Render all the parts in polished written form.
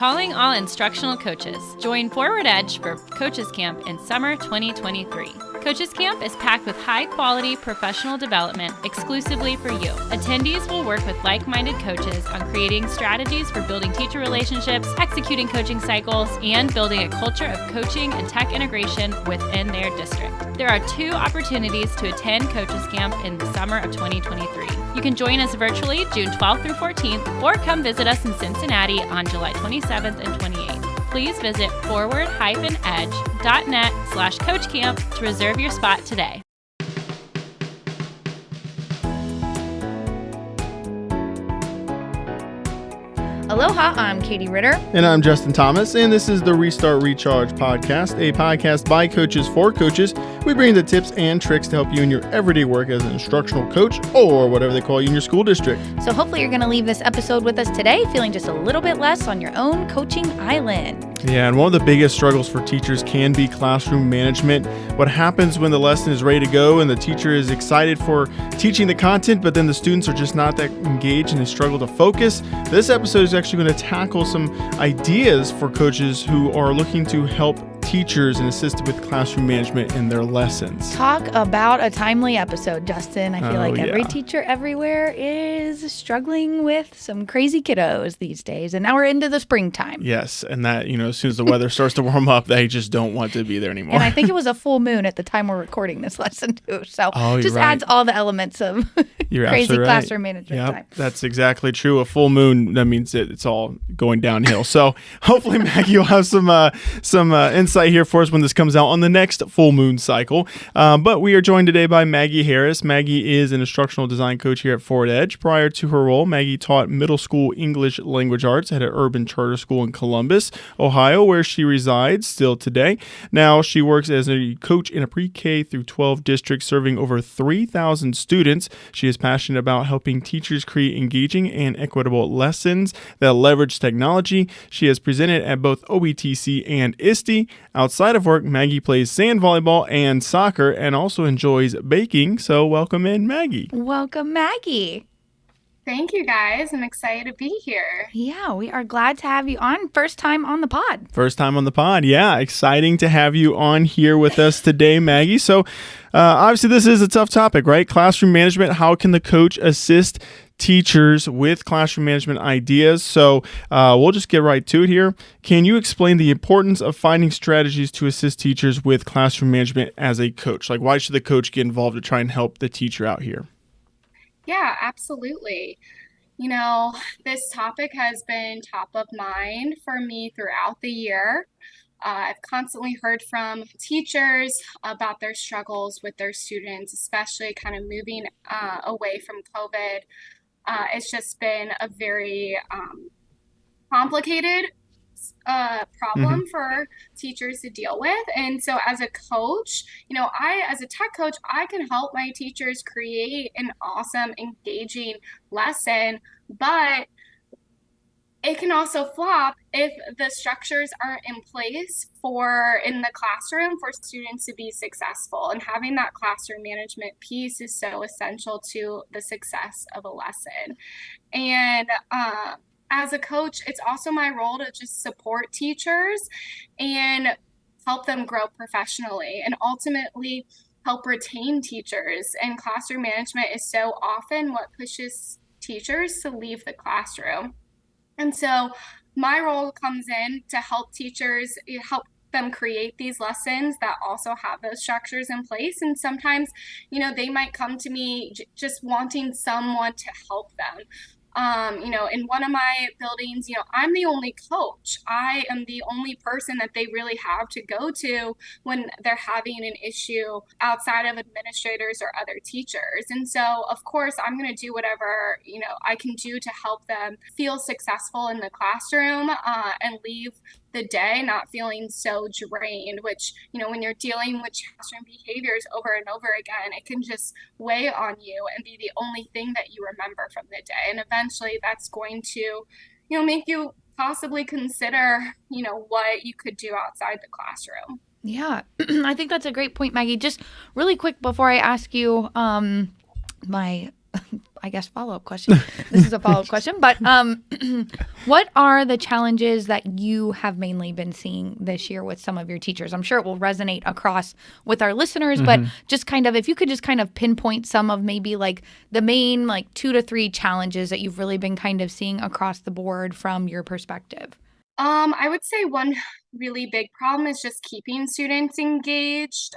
Calling all instructional coaches. Join Forward Edge for Coaches Camp in summer 2023. Coaches Camp is packed with high-quality professional development exclusively for you. Attendees will work with like-minded coaches on creating strategies for building teacher relationships, executing coaching cycles, and building a culture of coaching and tech integration within their district. There are 2 opportunities to attend Coaches Camp in the summer of 2023. You can join us virtually June 12th through 14th, or come visit us in Cincinnati on July 27th and 28th. Please visit forward-edge.net/coachcamp to reserve your spot today. Aloha, I'm Katie Ritter. And I'm Justin Thomas, and this is the Restart Recharge podcast, a podcast by coaches for coaches. We bring the tips and tricks to help you in your everyday work as an instructional coach or whatever they call you in your school district. So hopefully you're going to leave this episode with us today feeling just a little bit less on your own coaching island. Yeah, and one of the biggest struggles for teachers can be classroom management. What happens when the lesson is ready to go and the teacher is excited for teaching the content, but then the students are just not that engaged and they struggle to focus? This episode is actually going to tackle some ideas for coaches who are looking to help teachers and assist with classroom management in their lessons. Talk about a timely episode, Justin. I feel like every teacher everywhere is struggling with some crazy kiddos these days. And now we're into the springtime. Yes. And that, as soon as the weather starts to warm up, they just don't want to be there anymore. And I think it was a full moon at the time we're recording this lesson too. So just adds all the elements of crazy classroom management time. That's exactly true. A full moon, that means it's all going downhill. So hopefully, Maggie, you'll have some insight here for us when this comes out on the next full moon cycle. But we are joined today by Maggie Harris. Maggie is an instructional design coach here at Forward Edge. Prior to her role, Maggie taught middle school English language arts at an urban charter school in Columbus, Ohio, where she resides still today. Now she works as a coach in a pre-K through 12 district serving over 3,000 students. She is passionate about helping teachers create engaging and equitable lessons that leverage technology. She has presented at both OETC and ISTE. Outside of work, Maggie plays sand volleyball and soccer and also enjoys baking. So welcome in, Maggie. Welcome, Maggie. Thank you, guys. I'm excited to be here. Yeah, we are glad to have you on. First time on the pod. First time on the pod. Yeah, exciting to have you on here with us today, Maggie. So obviously this is a tough topic, right? Classroom management. How can the coach assist teachers with classroom management ideas? So we'll just get right to it here. Can you explain the importance of finding strategies to assist teachers with classroom management as a coach? Like, why should the coach get involved to try and help the teacher out here? Yeah, absolutely. This topic has been top of mind for me throughout the year. I've constantly heard from teachers about their struggles with their students, especially kind of moving away from COVID. It's just been a very complicated problem for teachers to deal with. And so as a coach, as a tech coach, I can help my teachers create an awesome, engaging lesson, but it can also flop if the structures aren't in place in the classroom for students to be successful. And having that classroom management piece is so essential to the success of a lesson. And as a coach, it's also my role to just support teachers and help them grow professionally and ultimately help retain teachers. And classroom management is so often what pushes teachers to leave the classroom. And so my role comes in to help teachers, help them create these lessons that also have those structures in place. And sometimes, they might come to me just wanting someone to help them. In one of my buildings, I'm the only coach. I am the only person that they really have to go to when they're having an issue outside of administrators or other teachers. And so, of course, I'm going to do whatever, I can do to help them feel successful in the classroom and leave the day not feeling so drained, which, when you're dealing with classroom behaviors over and over again, it can just weigh on you and be the only thing that you remember from the day. And eventually that's going to, make you possibly consider, what you could do outside the classroom. Yeah, I think that's a great point, Maggie. Just really quick before I ask you my I guess follow-up question. This is a follow-up question, but what are the challenges that you have mainly been seeing this year with some of your teachers? I'm sure it will resonate across with our listeners, but just kind of, if you could just kind of pinpoint some of maybe like the main like 2 to 3 challenges that you've really been kind of seeing across the board from your perspective. I would say one really big problem is just keeping students engaged,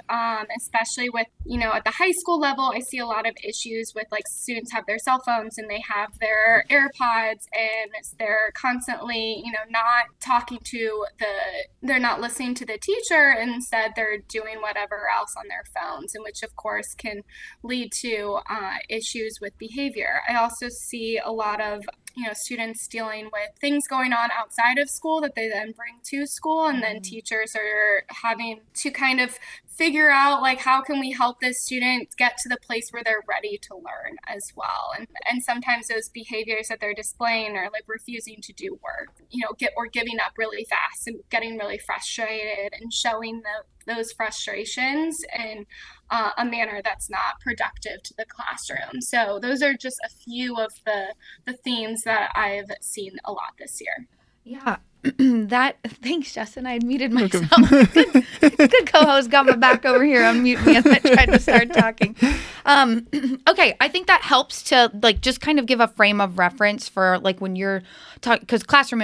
especially with, at the high school level. I see a lot of issues with like students have their cell phones and they have their AirPods and they're constantly, not talking to they're not listening to the teacher. Instead, they're doing whatever else on their phones, and which of course can lead to issues with behavior. I also see a lot of students dealing with things going on outside of school that they then bring to school, and then teachers are having to kind of figure out like how can we help this student get to the place where they're ready to learn as well. And sometimes those behaviors that they're displaying are like refusing to do work, or giving up really fast and getting really frustrated and showing those frustrations in a manner that's not productive to the classroom. So those are just a few of the themes that I've seen a lot this year. Yeah. Thanks, Justin. I had muted myself. Good co-host got my back over here on mute me as I tried to start talking. Okay, I think that helps to like just kind of give a frame of reference for like when you're talking, because classroom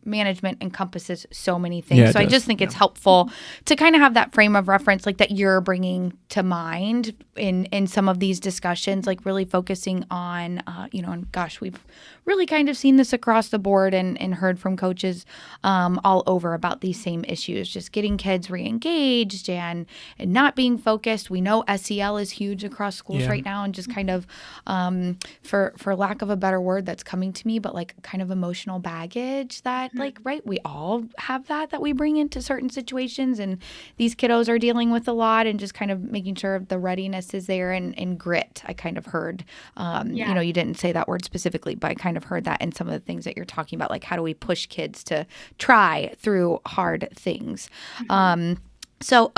management encompasses so many things. Yeah, so I just think it's helpful to kind of have that frame of reference like that you're bringing to mind in some of these discussions, like really focusing on, and gosh, we've really kind of seen this across the board and heard from coaches all over about these same issues, just getting kids re-engaged and not being focused. We know SEL is huge across schools right now, and just kind of, for lack of a better word that's coming to me, but like kind of emotional baggage that we all have that we bring into certain situations, and these kiddos are dealing with a lot, and just kind of making sure the readiness is there and grit. I kind of heard, you didn't say that word specifically, but I kind of heard that in some of the things that you're talking about, like how do we push kids to try through hard things. So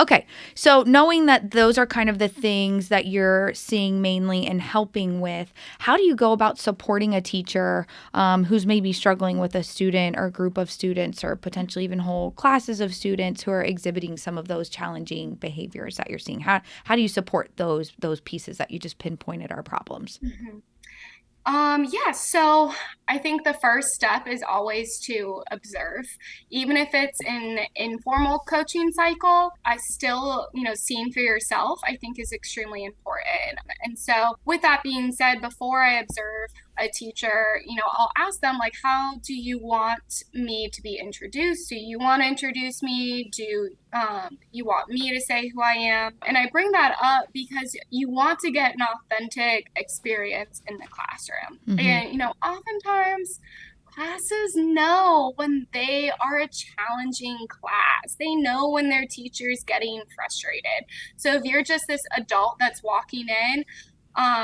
knowing that those are kind of the things that you're seeing mainly and helping with, how do you go about supporting a teacher who's maybe struggling with a student or group of students, or potentially even whole classes of students who are exhibiting some of those challenging behaviors that you're seeing? How do you support those pieces that you just pinpointed are problems? So I think the first step is always to observe. Even if it's an informal coaching cycle, I still, seeing for yourself, I think is extremely important. And so with that being said, before I observe a teacher, I'll ask them like, how do you want me to be introduced? Do you want to introduce me? Do you want me to say who I am? And I bring that up because you want to get an authentic experience in the classroom. And, oftentimes classes know when they are a challenging class. They know when their teacher is getting frustrated. So if you're just this adult that's walking in,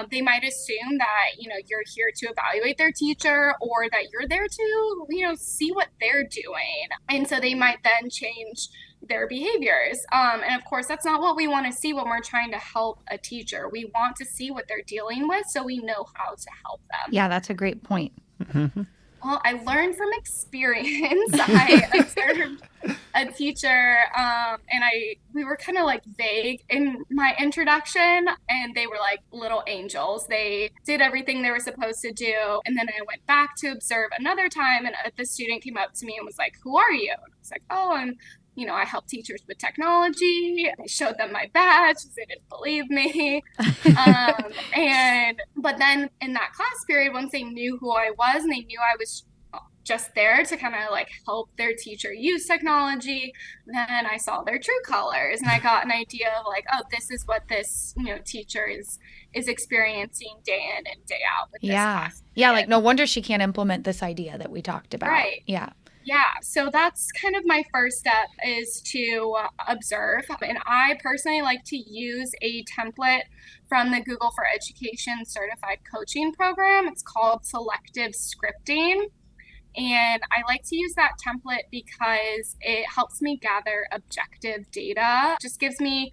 they might assume that, you're here to evaluate their teacher, or that you're there to, see what they're doing. And so they might then change their behaviors. And of course, that's not what we want to see when we're trying to help a teacher. We want to see what they're dealing with so we know how to help them. Yeah, that's a great point. Well, I learned from experience. I observed a teacher, and we were kind of like vague in my introduction, and they were like little angels. They did everything they were supposed to do. And then I went back to observe another time, and the student came up to me and was like, "Who are you?" And I was like, "Oh, I'm I help teachers with technology." I showed them my badge because they didn't believe me. But then in that class period, once they knew who I was and they knew I was just there to kind of like help their teacher use technology, then I saw their true colors, and I got an idea of like, oh, this is what this teacher is experiencing day in and day out with this class. Yeah, like no wonder she can't implement this idea that we talked about. Right. Yeah, so that's kind of my first step, is to observe. And I personally like to use a template from the Google for Education Certified Coaching Program. It's called Selective Scripting. And I like to use that template because it helps me gather objective data. It just gives me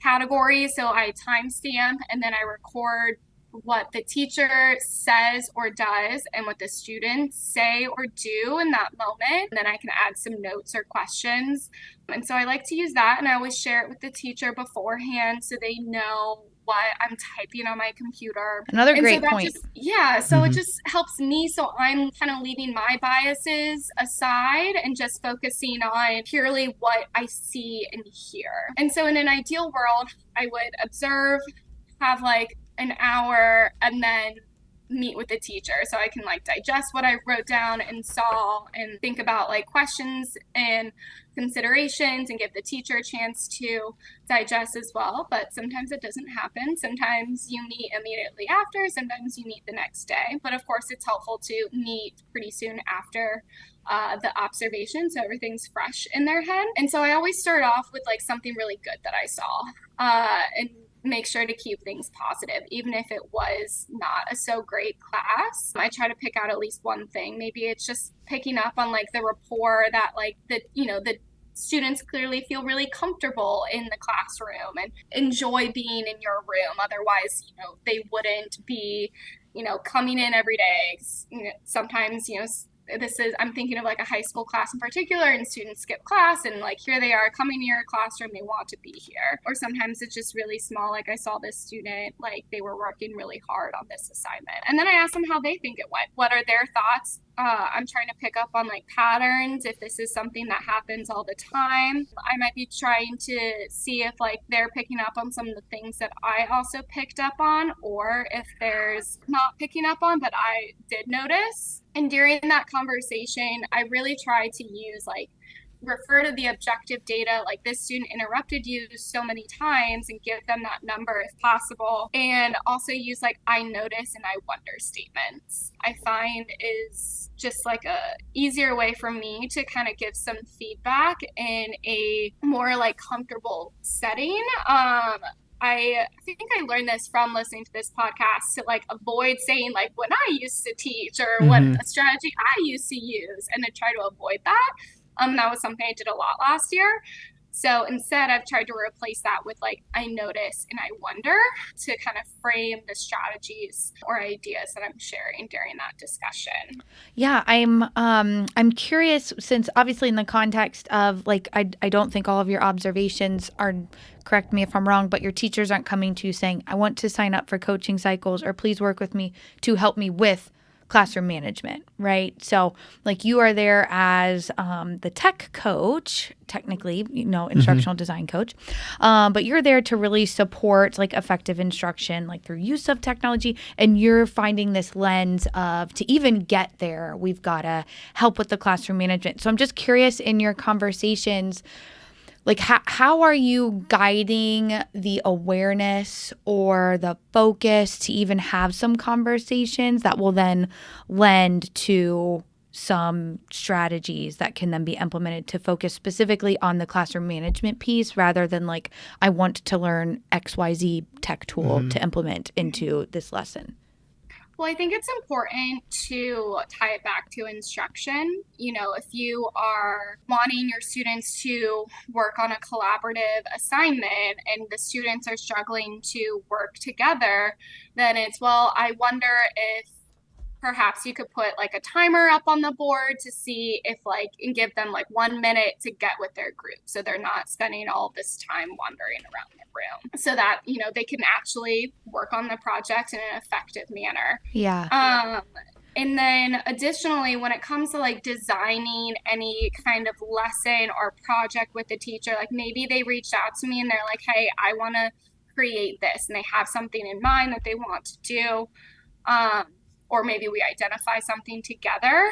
categories. So I timestamp and then I record what the teacher says or does and what the students say or do in that moment. And then I can add some notes or questions. And so I like to use that, and I always share it with the teacher beforehand so they know what I'm typing on my computer. Another And so great that point. just, yeah, so it just helps me. So I'm kind of leaving my biases aside and just focusing on purely what I see and hear. And so in an ideal world, I would observe, have like an hour, and then meet with the teacher so I can like digest what I wrote down and saw and think about like questions and considerations and give the teacher a chance to digest as well. But sometimes it doesn't happen. Sometimes you meet immediately after, sometimes you meet the next day. But of course, it's helpful to meet pretty soon after the observation so everything's fresh in their head. And so I always start off with like something really good that I saw and make sure to keep things positive, even if it was not a so great class. I try to pick out at least one thing. Maybe it's just picking up on like the rapport that like the students clearly feel really comfortable in the classroom and enjoy being in your room. Otherwise, they wouldn't be, coming in every day. Sometimes, I'm thinking of like a high school class in particular, and students skip class and like here they are coming to your classroom, they want to be here. Or sometimes it's just really small, like I saw this student, like they were working really hard on this assignment, and then I asked them how they think it went, what are their thoughts. I'm trying to pick up on like patterns, if this is something that happens all the time. I might be trying to see if like they're picking up on some of the things that I also picked up on, or if there's not picking up on but I did notice. And during that conversation, I really try to use like refer to the objective data, like this student interrupted you so many times, and give them that number if possible. And also use like I notice and I wonder statements. I find is just like a easier way for me to kind of give some feedback in a more like comfortable setting. I think I learned this from listening to this podcast, to like avoid saying like when I used to teach or what a strategy I used to use, and to try to avoid that. That was something I did a lot last year. So instead, I've tried to replace that with like I notice and I wonder, to kind of frame the strategies or ideas that I'm sharing during that discussion. Yeah, I'm curious, since obviously in the context of like I don't think all of your observations are, correct me if I'm wrong, but your teachers aren't coming to you saying, I want to sign up for coaching cycles, or please work with me to help me with classroom management, right? So like you are there as the tech coach, technically, instructional design coach, but you're there to really support like effective instruction, like through use of technology. And you're finding this lens of, to even get there, we've got to help with the classroom management. So I'm just curious, in your conversations, like how are you guiding the awareness or the focus to even have some conversations that will then lend to some strategies that can then be implemented to focus specifically on the classroom management piece, rather than like, I want to learn XYZ tech tool to implement into this lesson? Well, I think it's important to tie it back to instruction. If you are wanting your students to work on a collaborative assignment and the students are struggling to work together, then it's, well, I wonder if perhaps you could put like a timer up on the board to see if like, and give them like 1 minute to get with their group, so they're not spending all this time wandering around the room, so that they can actually work on the project in an effective manner. Yeah. And then additionally, when it comes to like designing any kind of lesson or project with the teacher, like maybe they reached out to me and they're like, hey, I want to create this, and they have something in mind that they want to do. Or maybe we identify something together,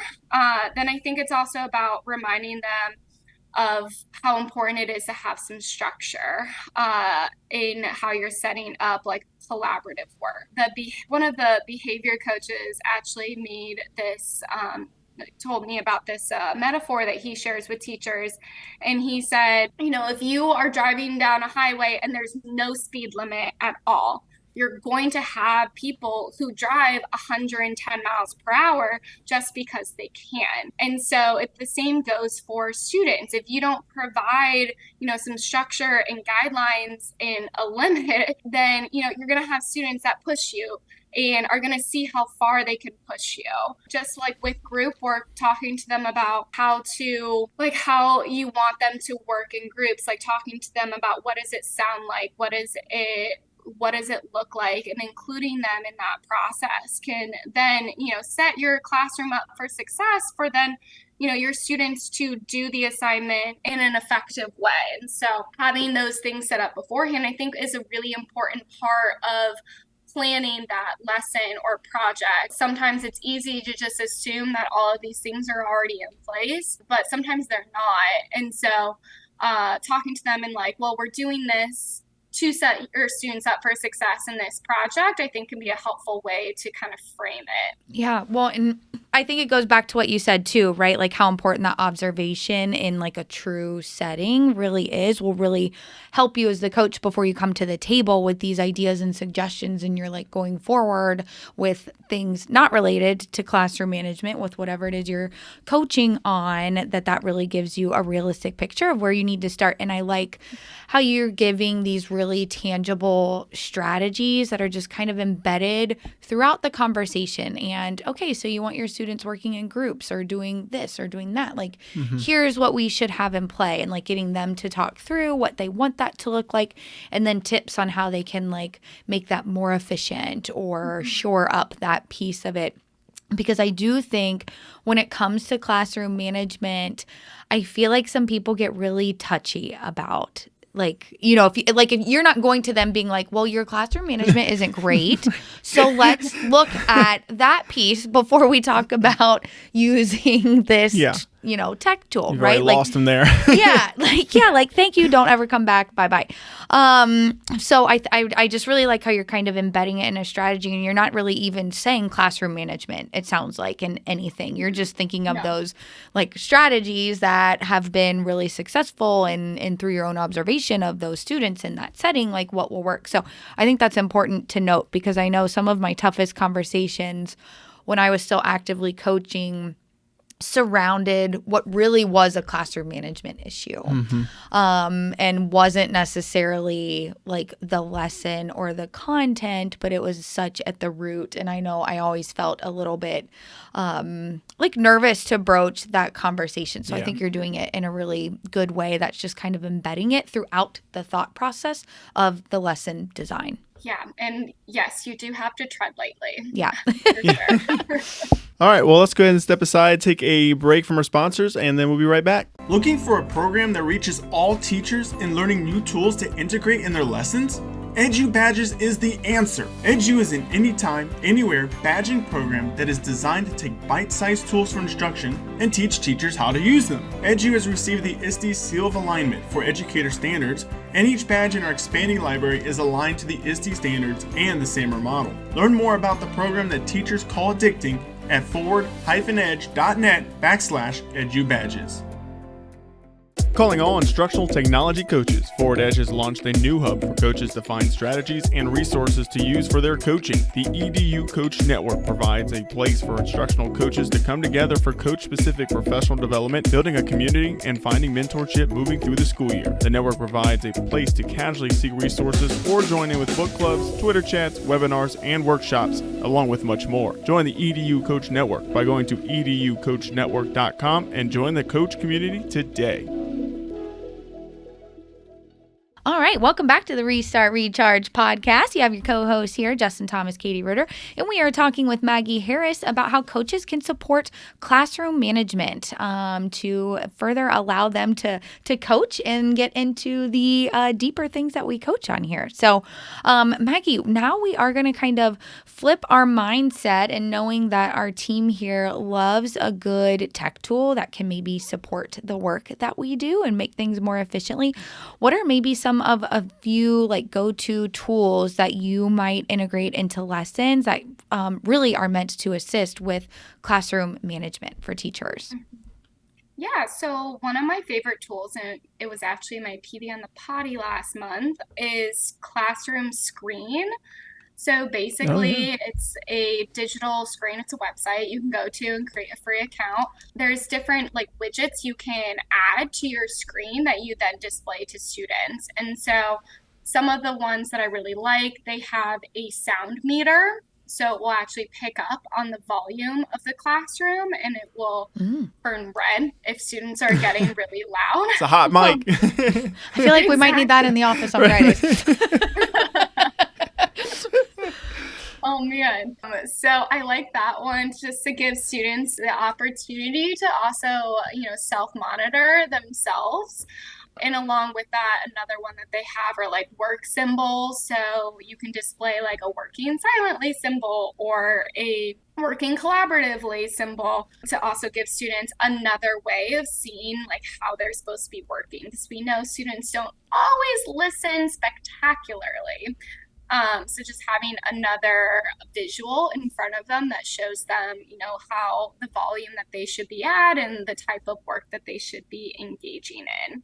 then I think it's also about reminding them of how important it is to have some structure in how you're setting up like collaborative work. One of the behavior coaches actually made this, told me about this metaphor that he shares with teachers. And he said, if you are driving down a highway and there's no speed limit at all, you're going to have people who drive 110 miles per hour just because they can. And so if the same goes for students, if you don't provide, some structure and guidelines and a limit, then, you're going to have students that push you and are going to see how far they can push you. Just like with group work, talking to them about how you want them to work in groups, like talking to them about what does it sound like, what does it look like, and including them in that process can then, set your classroom up for success for then, your students to do the assignment in an effective way. And so having those things set up beforehand, I think, is a really important part of planning that lesson or project. Sometimes it's easy to just assume that all of these things are already in place, but sometimes they're not. And so talking to them and well, we're doing this to set your students up for success in this project, I think can be a helpful way to kind of frame it. Yeah, well, and I think it goes back to what you said too, right? Like how important that observation in a true setting really will really help you as the coach before you come to the table with these ideas and suggestions, and you're going forward with things not related to classroom management, with whatever it is you're coaching on, that really gives you a realistic picture of where you need to start. And I like how you're giving these really tangible strategies that are just kind of embedded throughout the conversation. And okay, so you want your students working in groups or doing this or doing that. Here's what we should have in play, and getting them to talk through what they want that to look like, and then tips on how they can make that more efficient or shore up that piece of it. Because I do think when it comes to classroom management, I feel like some people get really touchy about if you're not going to them being well, your classroom management isn't great, so let's look at that piece before we talk about using this tech tool. You've right? Lost them there. Thank you, don't ever come back, bye. So I just really like how you're kind of embedding it in a strategy, and you're not really even saying classroom management, it sounds like, in anything. You're just thinking of those strategies that have been really successful, and through your own observation of those students in that setting, what will work. So I think that's important to note, because I know some of my toughest conversations when I was still actively coaching surrounded what really was a classroom management issue, and wasn't necessarily the lesson or the content, but it was such at the root. And I know I always felt a little bit nervous to broach that conversation. So I think you're doing it in a really good way that's just kind of embedding it throughout the thought process of the lesson design. Yeah. And yes, you do have to tread lightly. Yeah. For sure. All right, well, let's go ahead and step aside, take a break from our sponsors, and then we'll be right back. Looking for a program that reaches all teachers in learning new tools to integrate in their lessons? Edu Badges is the answer. Edu is an anytime, anywhere badging program that is designed to take bite-sized tools for instruction and teach teachers how to use them. Edu has received the ISTE Seal of Alignment for educator standards, and each badge in our expanding library is aligned to the ISTE standards and the SAMR model. Learn more about the program that teachers call addicting at forward-edge.net/edubadges. Calling all instructional technology coaches, Forward Edge has launched a new hub for coaches to find strategies and resources to use for their coaching. The EDU Coach Network provides a place for instructional coaches to come together for coach-specific professional development, building a community, and finding mentorship moving through the school year. The network provides a place to casually seek resources or join in with book clubs, Twitter chats, webinars, and workshops, along with much more. Join the EDU Coach Network by going to educoachnetwork.com and join the coach community today. All right, welcome back to the Restart Recharge podcast. You have your co-hosts here, Justin Thomas, Katie Ritter, and we are talking with Maggie Harris about how coaches can support classroom management to further allow them to coach and get into the deeper things that we coach on here. So, Maggie, now we are going to kind of flip our mindset, and knowing that our team here loves a good tech tool that can maybe support the work that we do and make things more efficiently. What are maybe some of a few go-to tools that you might integrate into lessons that really are meant to assist with classroom management for teachers? Yeah, so one of my favorite tools, and it was actually my PB on the Potty last month, is Classroom Screen. So Oh yeah. basically, it's a digital screen. It's a website you can go to and create a free account. There's different like widgets you can add to your screen that you then display to students. And so some of the ones that I really like, they have a sound meter. So it will actually pick up on the volume of the classroom and it will turn red if students are getting really loud. It's a hot mic. I feel like we might need that in the office on Fridays. Oh man. So I like that one just to give students the opportunity to also, self-monitor themselves. And along with that, another one that they have are like work symbols. So you can display like a working silently symbol or a working collaboratively symbol to also give students another way of seeing like how they're supposed to be working. Because we know students don't always listen spectacularly. So just having another visual in front of them that shows them, how the volume that they should be at and the type of work that they should be engaging in.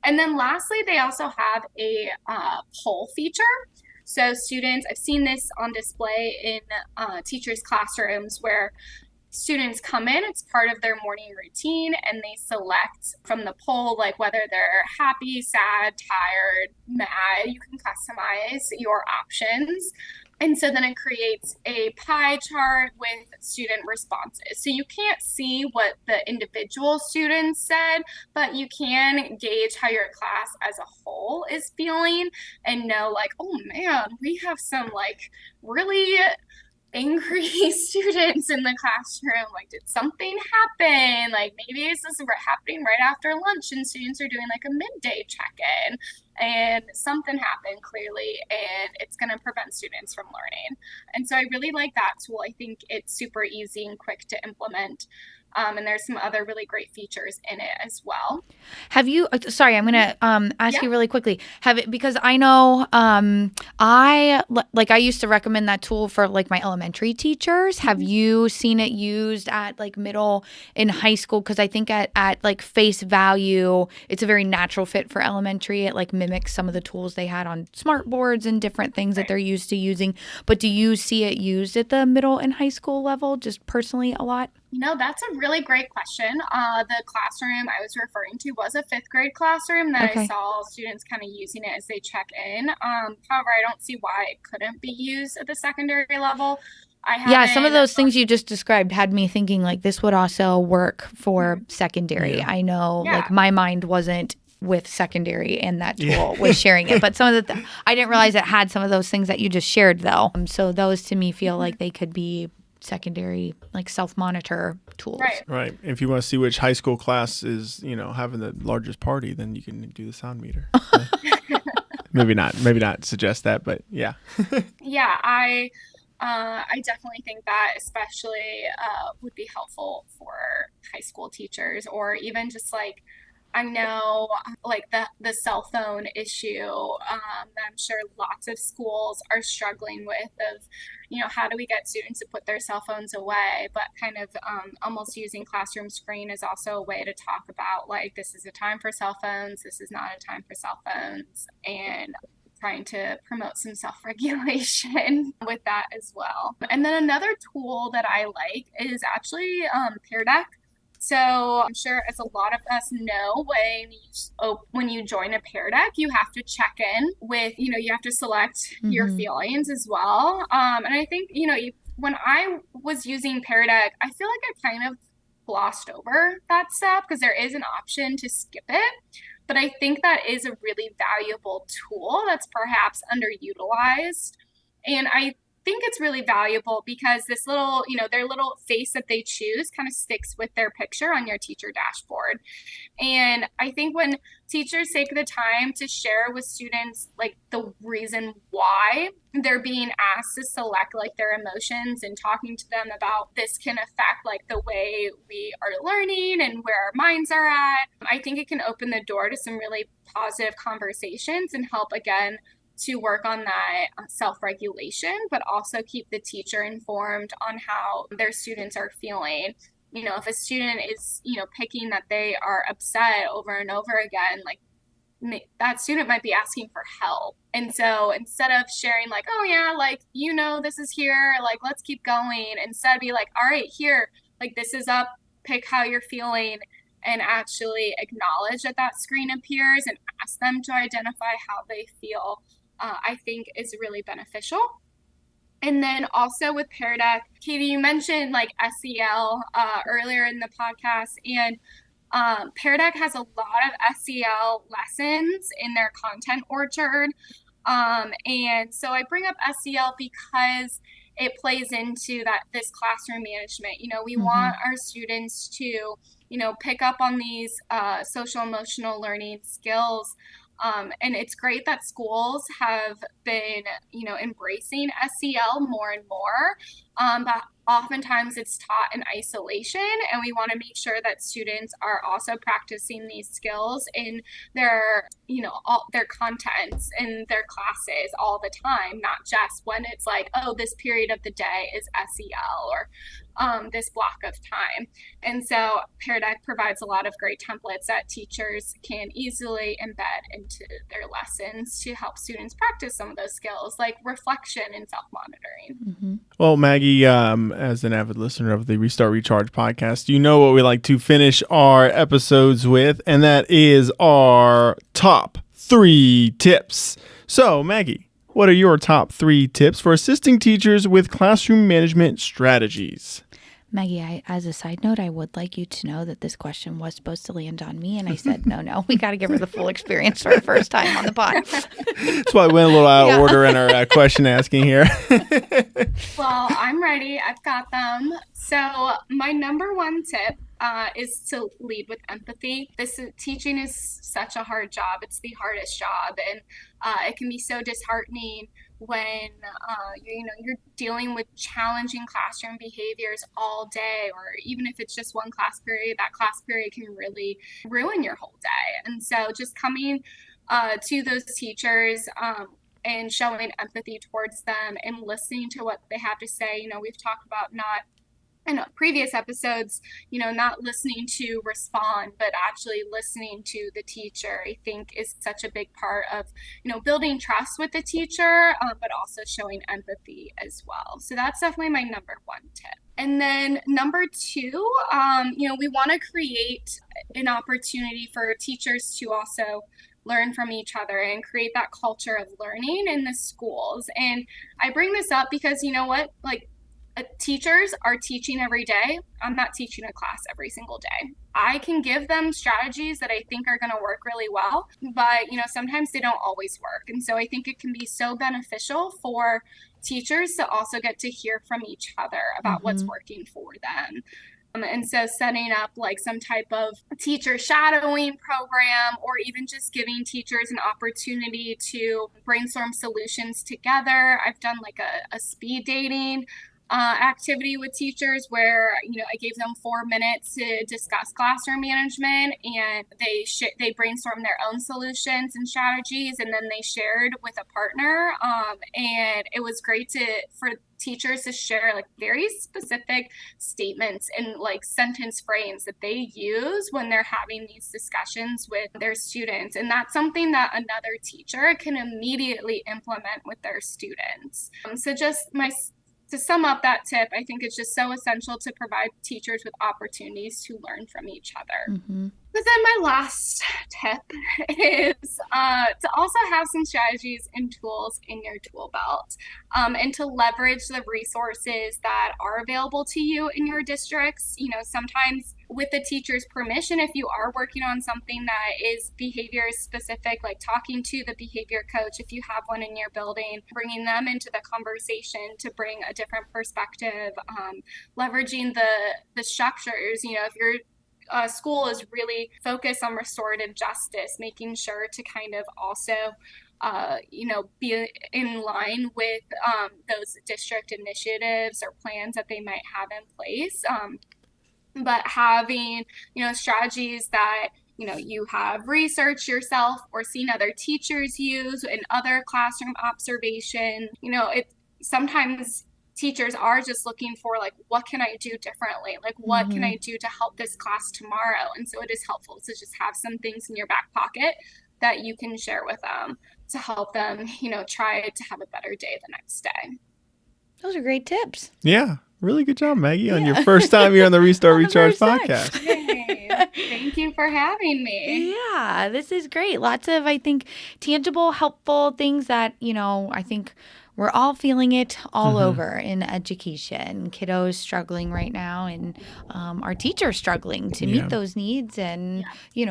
And then lastly, they also have a poll feature. So students, I've seen this on display in teachers' classrooms where students come in, it's part of their morning routine, and they select from the poll, like whether they're happy, sad, tired, mad. You can customize your options. And so then it creates a pie chart with student responses. So you can't see what the individual students said, but you can gauge how your class as a whole is feeling and know like, oh man, we have some like really angry students in the classroom. Like, did something happen? Like, maybe is this happening right after lunch and students are doing like a midday check-in and something happened clearly and it's going to prevent students from learning. And so I really like that tool. I think it's super easy and quick to implement. And there's some other really great features in it as well. Have you, sorry, I'm going to ask Yeah. you really quickly. Because I know I used to recommend that tool for like my elementary teachers. Have you seen it used at like middle and high school? Because I think at like face value, it's a very natural fit for elementary. It like mimics some of the tools they had on smart boards and different things that they're used to using. But do you see it used at the middle and high school level, just personally a lot? That's a really great question. The classroom I was referring to was a fifth grade classroom that I Okay. saw students kind of using it as they check in. However, I don't see why it couldn't be used at the secondary level. Yeah, some of those things you just described had me thinking like this would also work for secondary. Yeah. I know Yeah. like my mind wasn't with secondary and that tool was sharing it. But some of I didn't realize it had some of those things that you just shared though. So those to me feel like they could be secondary like self-monitor tools. Right. If you want to see which high school class is, having the largest party, then you can do the sound meter. Maybe not suggest that, but yeah. Yeah, I definitely think that especially would be helpful for high school teachers or even just like I know like the cell phone issue that I'm sure lots of schools are struggling with of, how do we get students to put their cell phones away, but kind of almost using classroom screen is also a way to talk about like this is a time for cell phones, this is not a time for cell phones, and trying to promote some self-regulation with that as well. And then another tool that I like is actually Pear Deck. So I'm sure as a lot of us know, when you join a Pear Deck, you have to check in with, you have to select your feelings as well. And I think, when I was using Pear Deck, I feel like I kind of glossed over that step because there is an option to skip it. But I think that is a really valuable tool that's perhaps underutilized. And I think it's really valuable because this little, their little face that they choose kind of sticks with their picture on your teacher dashboard. And I think when teachers take the time to share with students like the reason why they're being asked to select like their emotions and talking to them about this can affect like the way we are learning and where our minds are at, I think it can open the door to some really positive conversations and help again to work on that self-regulation, but also keep the teacher informed on how their students are feeling. If a student is, picking that they are upset over and over again, like that student might be asking for help. And so instead of sharing like, oh yeah, like, this is here, like, let's keep going, instead be like, all right, here, like, this is up, pick how you're feeling, and actually acknowledge that that screen appears and ask them to identify how they feel, I think is really beneficial. And then also with Pear Deck, Katie, you mentioned like SEL earlier in the podcast, and Pear Deck has a lot of SEL lessons in their content orchard. And so I bring up SEL because it plays into this classroom management. We want our students to, pick up on these social emotional learning skills. And it's great that schools have been, embracing SEL more and more. But oftentimes it's taught in isolation, and we want to make sure that students are also practicing these skills in their, all their contents in their classes all the time, not just when it's like, oh, this period of the day is SEL or this block of time. And so Pear Deck provides a lot of great templates that teachers can easily embed into their lessons to help students practice some of those skills like reflection and self-monitoring. Well, Maggie, as an avid listener of the Restart Recharge podcast, you know what we like to finish our episodes with, and that is our top 3 tips. So, Maggie, what are your top 3 tips for assisting teachers with classroom management strategies? Maggie, as a side note, I would like you to know that this question was supposed to land on me, and I said, no, we got to give her the full experience for her first time on the pod. That's why we went a little out of order in our question asking here. Well, I'm ready. I've got them. So my number 1 tip is to lead with empathy. Teaching is such a hard job. It's the hardest job, and it can be so disheartening when you're dealing with challenging classroom behaviors all day, or even if it's just one class period, that class period can really ruin your whole day. And so just coming to those teachers and showing empathy towards them and listening to what they have to say. We've talked about not in previous episodes, not listening to respond, but actually listening to the teacher, I think is such a big part of, building trust with the teacher, but also showing empathy as well. So that's definitely my number 1 tip. And then number 2, we want to create an opportunity for teachers to also learn from each other and create that culture of learning in the schools. And I bring this up because teachers are teaching every day. I'm not teaching a class every single day. I can give them strategies that I think are going to work really well, but sometimes they don't always work. And so I think it can be so beneficial for teachers to also get to hear from each other about what's working for them. And so setting up like some type of teacher shadowing program, or even just giving teachers an opportunity to brainstorm solutions together. I've done like a speed dating activity with teachers where I gave them 4 minutes to discuss classroom management, and they brainstormed their own solutions and strategies, and then they shared with a partner, and it was great for teachers to share like very specific statements and like sentence frames that they use when they're having these discussions with their students. And that's something that another teacher can immediately implement with their students. To sum up that tip, I think it's just so essential to provide teachers with opportunities to learn from each other. But then my last tip is to also have some strategies and tools in your tool belt, and to leverage the resources that are available to you in your districts. Sometimes with the teacher's permission, if you are working on something that is behavior specific, like talking to the behavior coach, if you have one in your building, bringing them into the conversation to bring a different perspective, leveraging the structures. If your school is really focused on restorative justice, making sure to kind of also be in line with those district initiatives or plans that they might have in place. But having, strategies that, you have researched yourself or seen other teachers use in other classroom observation. Sometimes teachers are just looking for like, what can I do differently? Like, what can I do to help this class tomorrow? And so it is helpful to just have some things in your back pocket that you can share with them to help them, try to have a better day the next day. Those are great tips. Yeah. Really good job, Maggie, on your first time here on the Restart Recharge podcast. Hey, thank you for having me. Yeah, this is great. Lots of, I think, tangible, helpful things that, I think we're all feeling it all over in education. Kiddos struggling right now, and our teachers struggling to meet those needs and,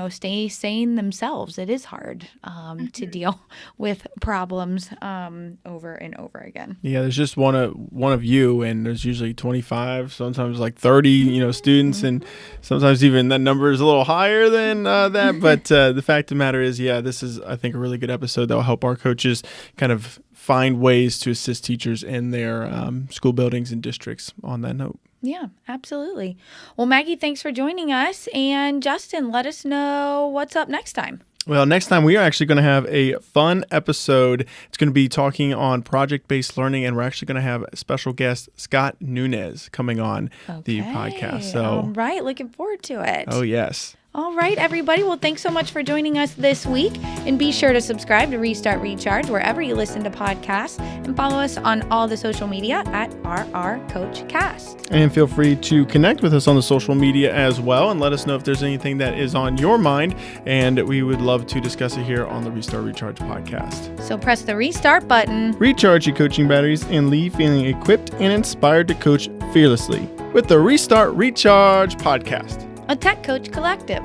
stay sane themselves. It is hard to deal with problems over and over again. Yeah, there's just one of you, and there's usually 25, sometimes like 30, students, and sometimes even that number is a little higher than that. But the fact of the matter is, this is, I think, a really good episode that will help our coaches kind of find ways to assist teachers in their school buildings and districts on that note. Yeah, absolutely. Well, Maggie, thanks for joining us. And Justin, let us know what's up next time. Well, next time we are actually going to have a fun episode. It's going to be talking on project-based learning, and we're actually going to have a special guest, Scott Nunez, coming on the podcast. So, all right, looking forward to it. Oh, yes. All right, everybody. Well, thanks so much for joining us this week. And be sure to subscribe to Restart Recharge wherever you listen to podcasts, and follow us on all the social media at RRCoachCast. And feel free to connect with us on the social media as well, and let us know if there's anything that is on your mind, and we would love to discuss it here on the Restart Recharge podcast. So press the restart button. Recharge your coaching batteries and leave feeling equipped and inspired to coach fearlessly with the Restart Recharge podcast. A Tech Coach Collective.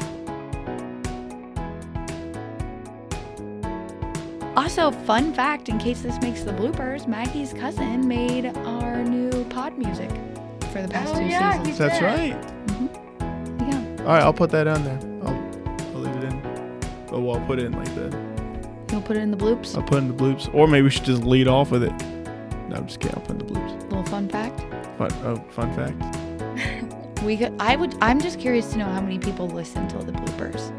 Also, fun fact, in case this makes the bloopers, Maggie's cousin made our new pod music for the past 2 seasons. That's right. Yeah. All right, I'll put that on there. I'll leave it in. Oh, well, I'll put it in like the... You'll put it in the bloops? I'll put it in the bloops. Or maybe we should just lead off with it. No, I'm just kidding. I'll put it in the bloops. Little fun fact? Fun fact. I'm just curious to know how many people listen to the bloopers.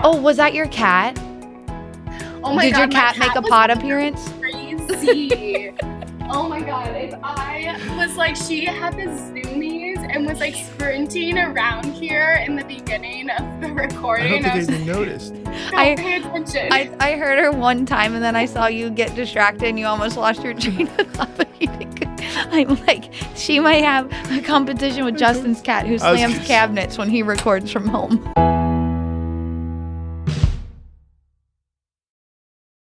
Oh, was that your cat? Oh my Did God, your cat make a pod appearance? Crazy. Oh my God. If I was like, she had the zoomies and was like sprinting around here in the beginning of the recording. I don't think I even noticed. Pay attention. I heard her one time, and then I saw you get distracted and you almost lost your train of thought. I'm like, she might have a competition with Justin's cat who slams cabinets when he records from home.